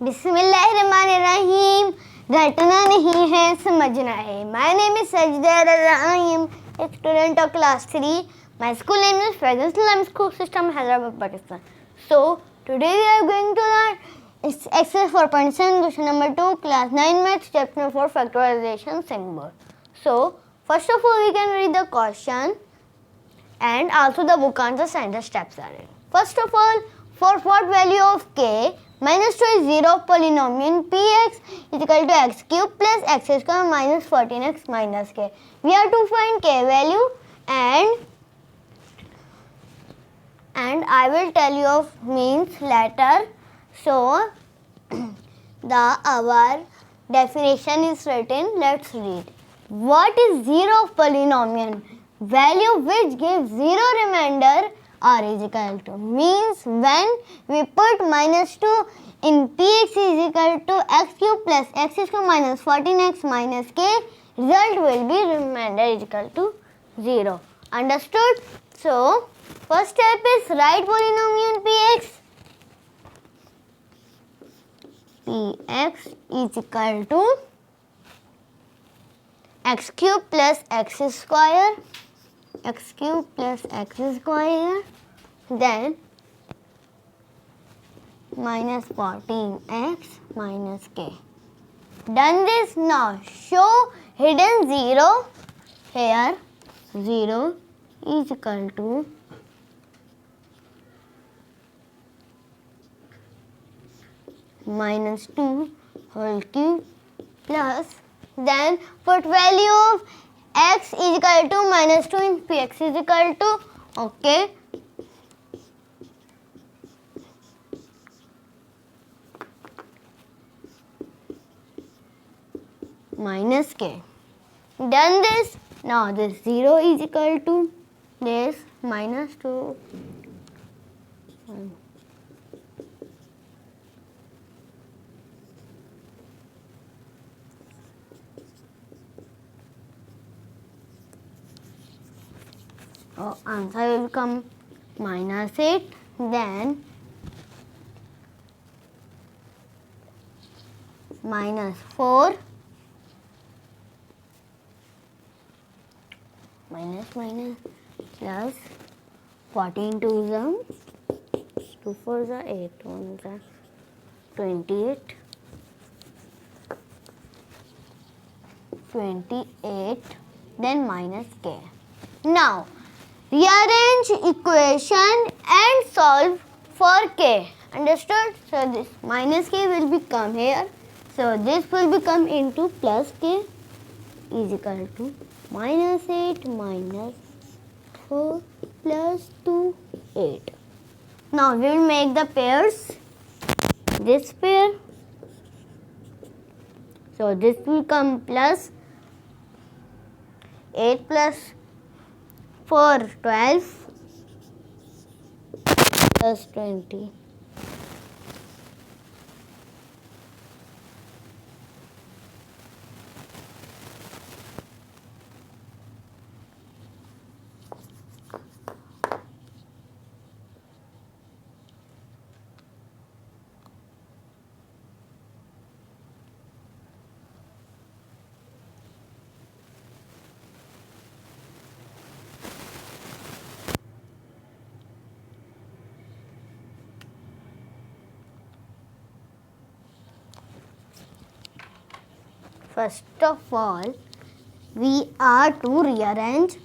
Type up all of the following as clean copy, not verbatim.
बिस्मिल्लाहिर्रहमानिर्रहीम। रटना नहीं है, समझना है। माय नेम इज सजदा। I am a student of class 3. My school name is Factorization Islamic School System, Hyderabad, Pakistan. So today we are going to learn exercise 4.7 question number 2, class 9 maths, chapter 4, factorization, Sindh Board. So first of all we can read the question and also the book answers and the steps are in. First of all, for what value of k minus 2 is 0 of polynomial px is equal to x cube plus x square minus 14x minus k. We have to find k value and I will tell you of means later. So our definition is written. Let's read. What is 0 of polynomial? Value which gives 0 remainder or is equal to, means when we put minus 2 in px is equal to x cube plus x square minus 14x minus k, result will be remainder is equal to 0. Understood? So first step is write polynomial px. Px is equal to x cube plus x square, x cube plus x square, then minus 14x minus k. Done this. Now show hidden 0 here. 0 is equal to minus 2 whole cube plus, then put value of x is equal to minus 2 in px is equal to, okay, minus k. Done this. Now this 0 is equal to this minus 2 answer will come minus 8, then minus 4 minus plus 14 2s are 2 4s are 8 1s are 28 then minus k. Now rearrange equation and solve for k. Understood? So this minus k will become here. So this will become into plus k is equal to minus 8 minus 4 plus 2 8. Now we will make the pairs. This pair. So this will come plus 8 plus 4 12 plus 20. First of all, we are to rearrange.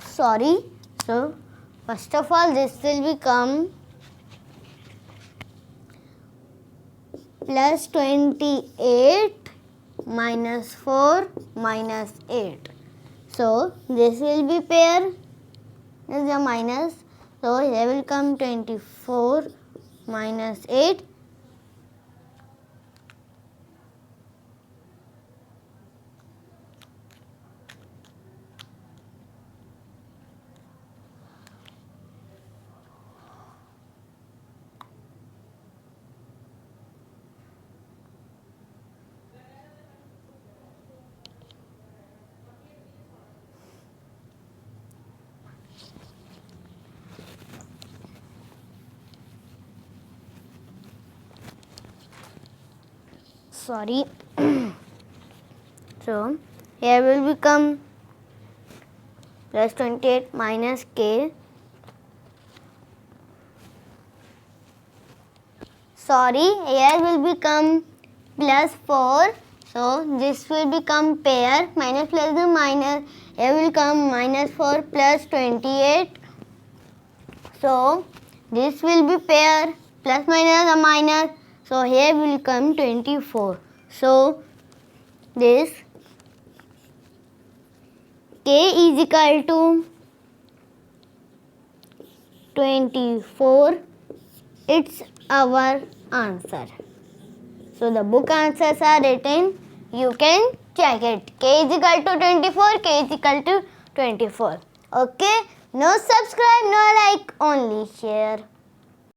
So first of all, this will become plus 28 minus 4 minus 8. So this will be pair. This is a minus. So here will come 24 minus 8. sorry. So here will become plus 28 minus k. Sorry, here will become plus 4. So this will become pair. Minus plus the minus. Here will come minus 4 plus 28. So this will be pair. Plus minus a minus. So here will come 24. So this k is equal to 24. It's our answer. So the book answers are written. You can check it. K is equal to 24. K is equal to 24. Okay. No subscribe, no like, only share.